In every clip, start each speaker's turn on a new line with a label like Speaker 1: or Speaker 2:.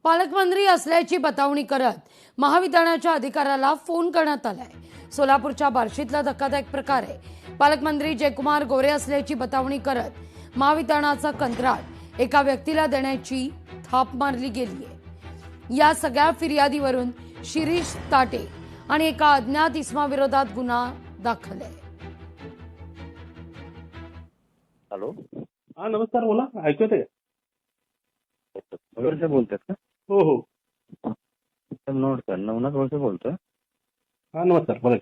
Speaker 1: पालकमंत्री असल्याची बतावणी करत महावितरणाच्या अधिकाऱ्याला फोन करण्यात आलाय। सोलापूरच्या बार्शीतला धक्कादायक प्रकार आहे। पालकमंत्री जयकुमार गोरे असल्याची बतावणी करत महावितरणाचा कंत्राट एका व्यक्तीला देण्याची थाप मारली गेली आहे। या सगळ्या फिर्यादीवरून शिरीष ताटे आणि एका अज्ञात इसमाविरोधात गुन्हा दाखल आहे।
Speaker 2: हॅलो,
Speaker 3: हा नमस्कार, बोला, ऐकू येते?
Speaker 2: वळसे बोलतात का?
Speaker 3: हो हो,
Speaker 2: नमस्कार, नवनाथ वळसे बोलतोय.
Speaker 3: हा नमस्कार, बोला.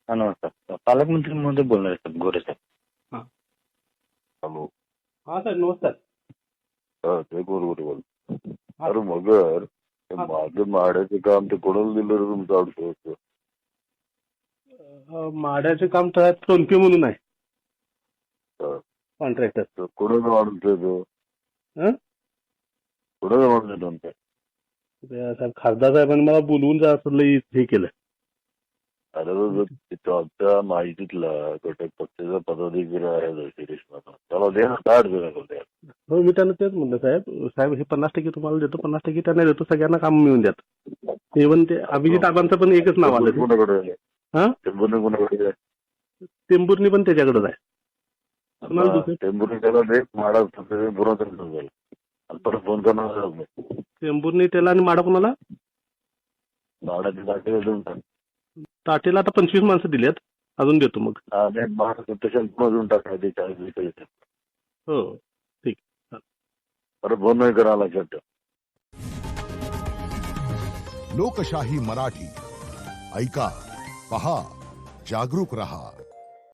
Speaker 2: हा नमस्कार, पालकमंत्री महोदय बोलणार आहेत गोरे साहेब.
Speaker 3: हा
Speaker 2: हॅलो,
Speaker 3: हा सर, नमस्कार.
Speaker 2: ते गोरे बोल. अरे मगर माझं माड्याचं काम ते कोणाला दिलं रे तुमचं अडचण?
Speaker 3: माड्याचे काम तर सोनके म्हणून आहे कॉन्ट्रॅक्टर.
Speaker 2: कोणाचा माणूस आहे तो? कोणाचा माणूस आहे तुमचा?
Speaker 3: साहेब खासदार साहेबांनी मला बोलवून असं हे केलं.
Speaker 2: अरे आमच्या माहितीतला घटक पक्षाचा पदाधिकारी आहे शिरीष माता, त्याला दे ना, काय अडचण आहे?
Speaker 3: हो, मी त्यांना तेच म्हणलं, साहेब हे 50% तुम्हाला देतो, 50% त्यांना देतो, सगळ्यांना काम मिळून द्यात. इव्हन ते अभिजित आबांचं पण एकच नाव आलं.
Speaker 2: कोणाकडे?
Speaker 3: हा,
Speaker 2: कोणाकडे आहे?
Speaker 3: टेंभुर्णी पण त्याच्याकडेच आहे.
Speaker 2: टेंभुर्णी त्याला दे, माडा झालं आणि परत फोन करणार.
Speaker 3: टेंभुर्णी त्याला आणि माडा कोणाला?
Speaker 2: माडाची जागा देऊन टाक.
Speaker 3: ताटेला आता 25 माणसं दिल्यात, अजून देतो मग.
Speaker 2: देऊन टाकायचे 40.
Speaker 3: हो ठीक.
Speaker 2: परत फोन नाही करा लक्षात ठेव.
Speaker 4: लोकशाही मराठी ऐका, पहा, जागरूक रहा.